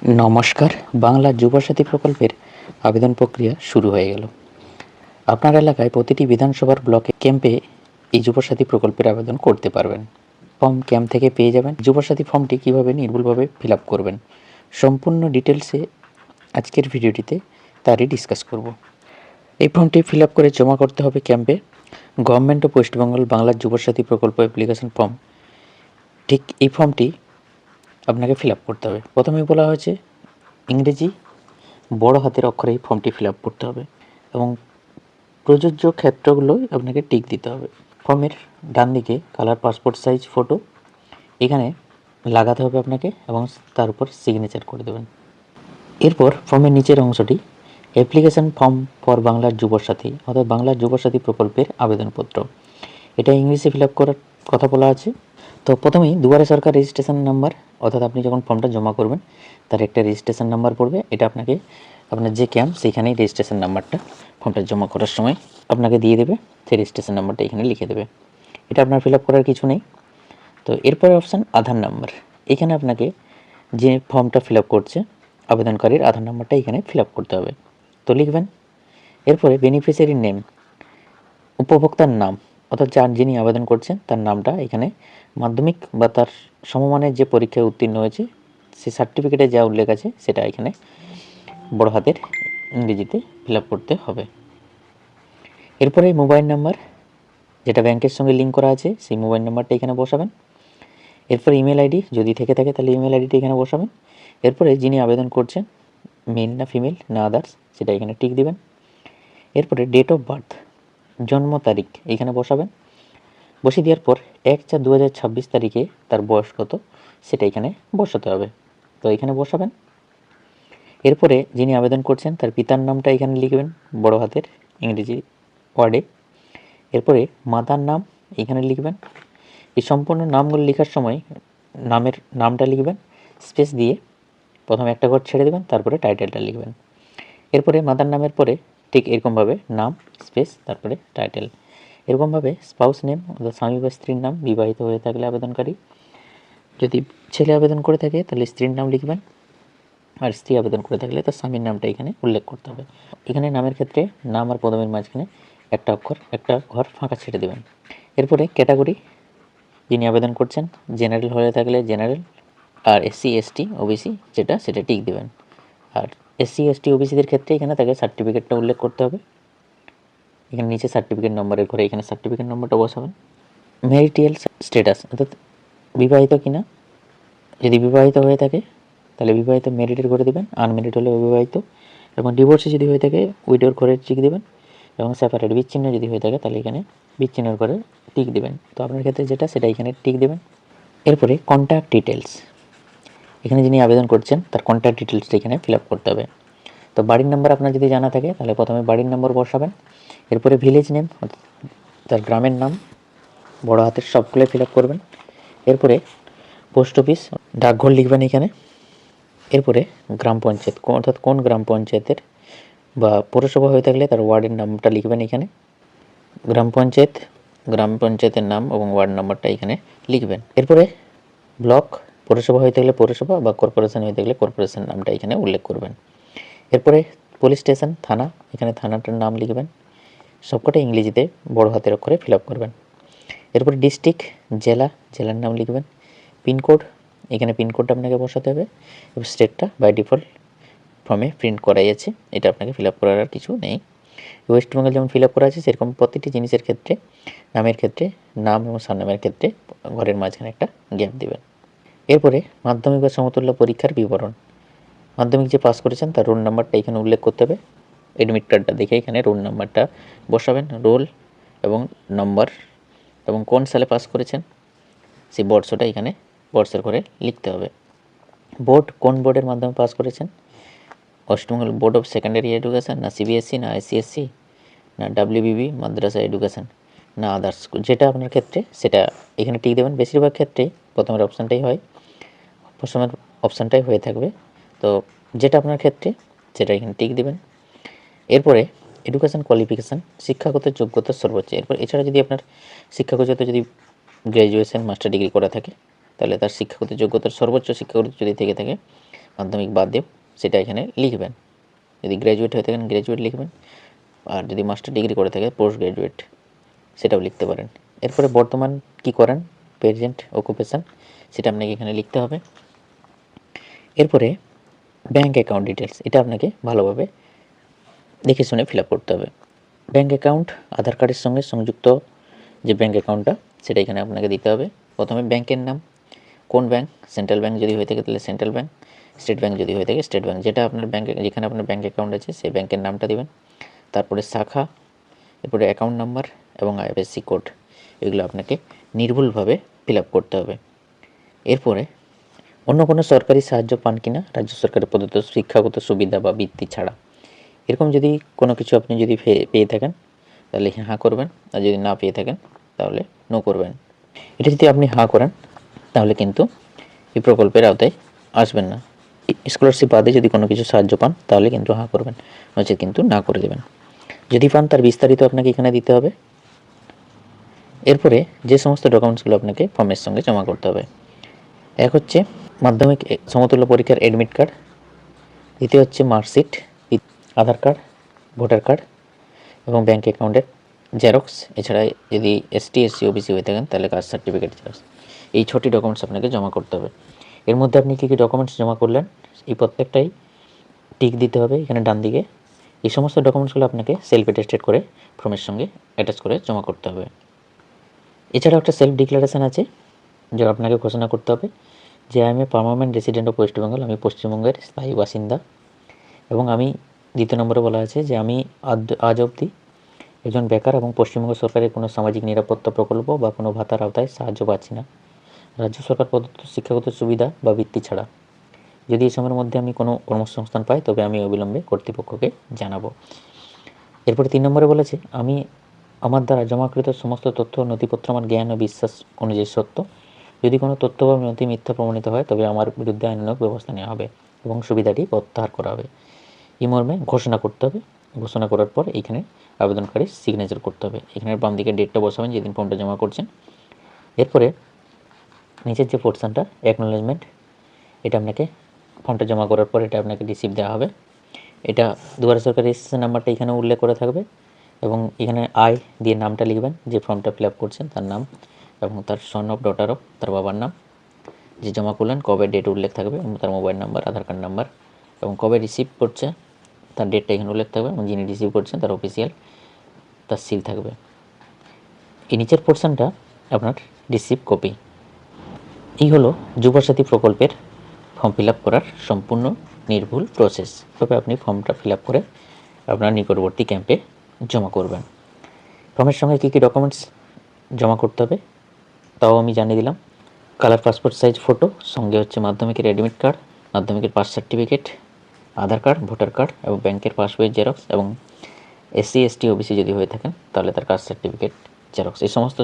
নমস্কার। বাংলা যুবসাথী প্রকল্পের আবেদন প্রক্রিয়া শুরু হয়ে গেল। আপনার এলাকায় প্রতিটি বিধানসভার ব্লকে ক্যাম্পে এই যুবসাথী প্রকল্পের আবেদন করতে পারবেন। ফর্ম ক্যাম্প থেকে পেয়ে যাবেন। যুবসাথী ফর্মটি কীভাবে নির্ভুলভাবে ফিল আপ করবেন, সম্পূর্ণ ডিটেলসে আজকের ভিডিওটিতে তারই ডিসকাস করব। এই ফর্মটি ফিল আপ করে জমা করতে হবে ক্যাম্পে। গভর্নমেন্ট অফ ওয়েস্ট বেঙ্গল বাংলার যুবসাথী প্রকল্প অ্যাপ্লিকেশন ফর্ম, ঠিক এই ফর্মটি আপনাকে ফিল আপ করতে হবে। প্রথমেই বলা হয়েছে ইংরেজি বড় হাতের অক্ষরে এই ফর্মটি ফিল আপ করতে হবে এবং প্রযোজ্য ক্ষেত্রগুলোই আপনাকে টিক দিতে হবে। ফর্মের ডান দিকে কালার পাসপোর্ট সাইজ ফটো এখানে লাগাতে হবে আপনাকে এবং তার উপর সিগনেচার করে দেবেন। এরপর ফর্মের নিচের অংশটি অ্যাপ্লিকেশন ফর্ম ফর বাংলার যুবসাথী অর্থাৎ বাংলার যুবসাথী প্রকল্পের আবেদনপত্র, এটা ইংলিশে ফিল আপ করার কথা বলা আছে। তো প্রথমেই দুয়ারে সরকার রেজিস্ট্রেশন নাম্বার, অর্থাৎ আপনি যখন ফর্মটা জমা করবেন তার একটা রেজিস্ট্রেশন নাম্বার পড়বে। এটা আপনাকে আপনার যে ক্যাম্প সেখানেই রেজিস্ট্রেশন নাম্বারটা ফর্মটা জমা করার সময় আপনাকে দিয়ে দেবে, সেই রেজিস্ট্রেশন নাম্বারটা এখানে লিখে দেবে। এটা আপনার ফিল আপ করার কিছু নেই। তো এরপরে অপশান আধার নাম্বার, এখানে আপনাকে যে ফর্মটা ফিল আপ করছে আবেদনকারীর আধার নাম্বারটা এখানে ফিল আপ করতে হবে, তো লিখবেন। এরপরে বেনিফিশিয়ারির নেম, উপভোক্তার নাম অর্থাৎ যিনি আবেদন করছেন তার নামটা এখানে মাধ্যমিক বা তার সমমানের যে পরীক্ষায় উত্তীর্ণ হয়েছে সেই সার্টিফিকেটে যা উল্লেখ আছে সেটা এখানে বড় হাতের ইংরেজিতে ফিল আপ করতে হবে। এরপরে মোবাইল নাম্বার, যেটা ব্যাংকের সঙ্গে লিঙ্ক করা আছে সেই মোবাইল নাম্বারটা এখানে বসাবেন। এরপর ইমেল আইডি যদি থেকে থাকে তাহলে ইমেল আইডিটা এখানে বসাবেন। এরপরে যিনি আবেদন করছেন মেল না ফিমেল না আদার্স সেটা এখানে টিক দিবেন। এরপরে ডেট অফ বার্থ, জন্ম তারিখ এখানে বসাবেন। বসিয়ে দেওয়ার পর 1/4/2026 তারিখে তার বয়স কত সেটা এখানে বসাতে হবে, তো এখানে বসাবেন। এরপরে যিনি আবেদন করছেন তার পিতার নামটা এখানে লিখবেন বড় হাতের ইংরেজি ওয়ার্ডে। এরপরে মাতার নাম এখানে লিখবেন। এই সম্পূর্ণ নামগুলো লেখার সময় নামটা লিখবেন স্পেস দিয়ে, প্রথমে একটা ঘর ছেড়ে দেবেন, তারপরে টাইটেলটা লিখবেন। এরপরে মাতার নামের পরে ঠিক এরকমভাবে নাম স্পেস তারপরে টাইটেল। এরকমভাবে স্পাউস নেম অর্থাৎ স্বামী বা স্ত্রীর নাম, বিবাহিত হয়ে থাকলে আবেদনকারী, যদি ছেলে আবেদন করে থাকে তাহলে স্ত্রীর নাম লিখবেন, আর স্ত্রী আবেদন করে থাকলে তার স্বামীর নামটা এখানে উল্লেখ করতে হবে। এখানে নামের ক্ষেত্রে নাম আর পদমের মাঝখানে একটা ঘর ফাঁকা ছেড়ে দেবেন। এরপরে ক্যাটাগরি, যিনি আবেদন করছেন জেনারেল হয়ে থাকলে জেনারেল, আর SC ST OBC সেটা টিক দেবেন। আর SC ST OBCদের ক্ষেত্রে এখানে তাকে সার্টিফিকেটটা উল্লেখ করতে হবে। এখানে নিচে সার্টিফিকেট নম্বরের ঘরে এখানে সার্টিফিকেট নম্বরটা বসাবেন। ম্যারিটাল স্ট্যাটাস অর্থাৎ বিবাহিত কিনা, যদি বিবাহিত হয়ে থাকে তাহলে বিবাহিত ম্যারিডের ঘরে দেবেন, আনম্যারিড হলে অবিবাহিত, এবং ডিভোর্সে যদি হয়ে থাকে উইডোর ঘরে টিক দেবেন, এবং সেপারেট বিচ্ছিন্ন যদি হয়ে থাকে তাহলে এখানে বিচ্ছিন্নর ঘরে টিক দেবেন। তো আপনার ক্ষেত্রে যেটা সেটা এখানে টিক দেবেন। এরপরে কন্ট্যাক্ট ডিটেলস, এখানে যিনি আবেদন করছেন তার কন্ট্যাক্ট ডিটেলসটা এখানে ফিল আপ করতে হবে। তো বাড়ির নাম্বার আপনার যদি জানা থাকে তাহলে প্রথমে বাড়ির নম্বর বসাবেন। এরপরে ভিলেজ নেম তার গ্রামের নাম বড় হাতের সবগুলো ফিল আপ করবেন। এরপরে পোস্ট অফিস ডাকঘর লিখবেন এখানে। এরপরে গ্রাম পঞ্চায়েত অর্থাৎ কোন গ্রাম পঞ্চায়েতের বা পৌরসভা হয়ে থাকলে তার ওয়ার্ডের নামটা লিখবেন এখানে। গ্রাম পঞ্চায়েতের নাম এবং ওয়ার্ড নাম্বারটা এখানে লিখবেন। এরপরে ব্লক, পৌরসভা হয়ে থাকলে পৌরসভা বা কর্পোরেশন হয়ে থাকলে কর্পোরেশন নামটা এখানে উল্লেখ করবেন। এরপরে পুলিশ স্টেশন থানা, এখানে থানাটার নাম লিখবেন, সবকটা ইংরেজিতে বড় হাতের অক্ষরে ফিল আপ করবেন। এরপরে ডিস্ট্রিক্ট জেলার নাম লিখবেন। পিনকোড, এখানে পিনকোডটা আপনাকে বসাতে হবে। এবার স্টেটটা বাই ডিফল্ট ফর্মে প্রিন্ট করাই আছে, এটা আপনাকে ফিল আপ করার আর কিছু নেই। ওয়েস্ট বেঙ্গল যেমন ফিল আপ করা আছে সেরকম প্রতিটি জিনিসের ক্ষেত্রে নামের ক্ষেত্রে নাম এবং সারনামের ক্ষেত্রে ঘরের মাঝখানে একটা গ্যাপ দেবেন। এরপরে মাধ্যমিক বা সমতুল্য পরীক্ষার বিবরণ, মাধ্যমিক যে পাস করেছেন তার রোল নাম্বারটা এখানে উল্লেখ করতে হবে। অ্যাডমিট কার্ডটা দেখে এখানে রোল নাম্বারটা বসাবেন, রোল এবং নম্বর এবং কোন সালে পাস করেছেন সেই বর্ষটা এখানে বর্ষের ঘরে লিখতে হবে। বোর্ড, কোন বোর্ডের মাধ্যমে পাস করেছেন, West Bengal board of secondary education না CBSE না ICSE না WBB মাদ্রাসা এডুকেশন না আদার্স, যেটা আপনার ক্ষেত্রে সেটা এখানে টিক দেবেন। বেশিরভাগ ক্ষেত্রে প্রথমের অপশানটাই হয়, প্রথমের অপশানটাই হয়ে থাকবে, তো যেটা আপনার ক্ষেত্রে সেটা এখানে টিক দেবেন। এরপরে এডুকেশন কোয়ালিফিকেশান, শিক্ষাগত যোগ্যতা সর্বোচ্চ। এরপর এছাড়া যদি আপনার শিক্ষাগত যদি গ্র্যাজুয়েশন মাস্টার ডিগ্রি করা থাকে তাহলে তার শিক্ষাগত যোগ্যতার সর্বোচ্চ শিক্ষাগত যদি থেকে থাকে মাধ্যমিক বাদ দিয়ে সেটা এখানে লিখবেন। যদি গ্র্যাজুয়েট হয়ে থাকেন গ্র্যাজুয়েট লিখবেন, আর যদি মাস্টার ডিগ্রি করে থাকে পোস্ট গ্র্যাজুয়েট সেটাও লিখতে পারেন। এরপরে বর্তমান কি করেন, প্রেজেন্ট অকুপেশন, সেটা আপনাকে এখানে লিখতে হবে। এরপরে ব্যাঙ্ক অ্যাকাউন্ট ডিটেলস, এটা আপনাকে ভালোভাবে দেখে শুনে ফিল আপ করতে হবে। ব্যাঙ্ক অ্যাকাউন্ট আধার কার্ডের সঙ্গে সংযুক্ত যে ব্যাঙ্ক অ্যাকাউন্টটা সেটা এখানে আপনাকে দিতে হবে। প্রথমে ব্যাংকের নাম, কোন ব্যাঙ্ক, সেন্ট্রাল ব্যাঙ্ক যদি হয়ে থাকে তাহলে সেন্ট্রাল ব্যাঙ্ক, স্টেট ব্যাঙ্ক যদি হয়ে থাকে স্টেট ব্যাঙ্ক, যেটা আপনার ব্যাঙ্কে যেখানে আপনার ব্যাঙ্ক অ্যাকাউন্ট আছে সেই ব্যাঙ্কের নামটা দেবেন। তারপরে শাখা, এরপরে অ্যাকাউন্ট নাম্বার এবং আইএফএসসি কোড, এগুলো আপনাকে নির্ভুলভাবে ফিল আপ করতে হবে। এরপরে অন্য কোনো সরকারি সাহায্য পান কিনা রাজ্য সরকারের প্রদত্ত শিক্ষাগত সুবিধা বা বৃত্তি ছাড়া, এরকম যদি কোনো কিছু আপনি যদি পেয়ে থাকেন তাহলে হাঁ করবেন, আর যদি না পেয়ে থাকেন তাহলে নো করবেন। এটা যদি আপনি হাঁ করেন তাহলে কিন্তু এই প্রকল্পের আওতায় আসবেন না। স্কলারশিপ বাদে যদি কোনো কিছু সাহায্য পান তাহলে কিন্তু হাঁ করবেন, নচেত কিন্তু না করে দেবেন। যদি পান তার বিস্তারিত আপনাকে এখানে দিতে হবে। এরপরে যে সমস্ত ডকুমেন্টসগুলো আপনাকে ফর্মের সঙ্গে জমা করতে হবে, এক হচ্ছে মাধ্যমিক সমতুল্য পরীক্ষার অ্যাডমিট কার্ড, দ্বিতীয় হচ্ছে মার্কশিট, আধার কার্ড, ভোটার কার্ড এবং ব্যাঙ্ক অ্যাকাউন্টের জেরক্স, এছাড়া যদি এসটি এসসি ওবিসি হয়ে থাকেন তাহলে কাস্ট সার্টিফিকেট জেরক্স। এই 6টি ডকুমেন্টস আপনাকে জমা করতে হবে। এর মধ্যে আপনি কী কী ডকুমেন্টস জমা করলেন এই প্রত্যেকটাই টিক দিতে হবে এখানে ডান দিকে। এই সমস্ত ডকুমেন্টসগুলো আপনাকে সেলফ অ্যাটেস্টেড করে ফর্মের সঙ্গে অ্যাটাচ করে জমা করতে হবে। এছাড়াও একটা সেলফ ডিক্লারেশান আছে যা আপনাকে ঘোষণা করতে হবে যে I M a permanent resident of West Bengal, আমি পশ্চিমবঙ্গের স্থায়ী বাসিন্দা, এবং আমি দ্বিতীয় নম্বরে বলা আছে যে আমি আজ অবধি একজন বেকার এবং পশ্চিমবঙ্গ সরকারের কোনো সামাজিক নিরাপত্তা প্রকল্প বা কোনো ভাতার আওতায় সাহায্য পাচ্ছি না রাজ্য সরকার প্রদত্ত শিক্ষাগত সুবিধা বা বৃত্তি ছাড়া। যদি এই সময়ের মধ্যে আমি কোনো কর্মসংস্থান পাই তবে আমি অবিলম্বে কর্তৃপক্ষকে জানাবো। এরপরে 3 নম্বরে বলেছে আমি আমার দ্বারা জমাকৃত সমস্ত তথ্য নথিপত্র আমার জ্ঞান ও বিশ্বাস অনুযায়ী সত্য। যদি কোনো তথ্য বা নথি মিথ্যা প্রমাণিত হয় তবে আমার বিরুদ্ধে আইনানুগ ব্যবস্থা নেওয়া হবে এবং সুবিধাটি প্রত্যাহার করা হবে। এই মর্মে ঘোষণা করতে হবে। ঘোষণা করার পর এইখানে আবেদনকারী সিগনেচার করতে হবে। এখানে বাম দিকে ডেটটা বসাবেন যেদিন ফর্মটা জমা করছেন। এরপরে নিচের যে পোর্শনটা অ্যাকনোলেজমেন্ট, এটা আপনাকে ফর্মটা জমা করার পর এটা আপনাকে রিসিভ দেওয়া হবে। এটা দুয়ারে সরকার রেজিস্ট্রেশন নাম্বারটা এখানে উল্লেখ করা থাকবে এবং এখানে আয় দিয়ে নামটা লিখবেন, যে ফর্মটা ফিল আপ করছেন তার নাম এবং তার সন অফ ডটার অফ তার বাবার নাম, যে জমা করলেন কবে ডেট উল্লেখ থাকবে এবং তার মোবাইল নাম্বার, আধার কার্ড নাম্বার এবং কবে রিসিভ করছে তার ডেটটা এখানে উল্লেখ থাকবে এবং যিনি রিসিভ করছেন তার অফিসিয়াল তার সিল থাকবে। এই নিচের পোর্শনটা আপনার রিসিভ কপি। এই হলো যুবসাথী প্রকল্পের ফর্ম ফিল আপ করার সম্পূর্ণ নির্ভুল প্রসেস। তবে আপনি ফর্মটা ফিল আপ করে আপনার নিকটবর্তী ক্যাম্পে জমা করবেন। ফর্মের সঙ্গে কী কী ডকুমেন্টস জমা করতে হবে তাও আমি জানিয়ে দিলাম। কালার পাসপোর্ট সাইজ ফটো, সঙ্গে হচ্ছে মাধ্যমিকের অ্যাডমিট কার্ড, মাধ্যমিকের পাস সার্টিফিকেট, আধার কার্ড, ভোটার কার্ড এবং ব্যাংকের পাসবইয়ের জেরক্স, এবং এসসি এসটি ওবিসি যদি হয়ে থাকেন তাহলে তার কাস্ট সার্টিফিকেট জেরক্স। এই সমস্ত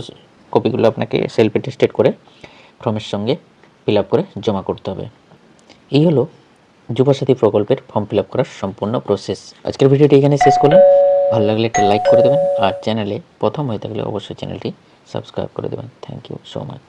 কপিগুলো আপনাকে সেলফ অ্যাটেস্টেড করে ফর্মের সঙ্গে ফিল আপ করে জমা করতে হবে। এই হলো যুবসাথী প্রকল্পের ফর্ম ফিল আপ করার সম্পূর্ণ প্রসেস। আজকের ভিডিওটি এখানে শেষ করলাম। ভালো লাগলে একটা লাইক করে দেবেন আর চ্যানেলে প্রথম হয়ে থাকলে অবশ্যই চ্যানেলটি সাবস্ক্রাইব করে দেবেন। Thank you so much.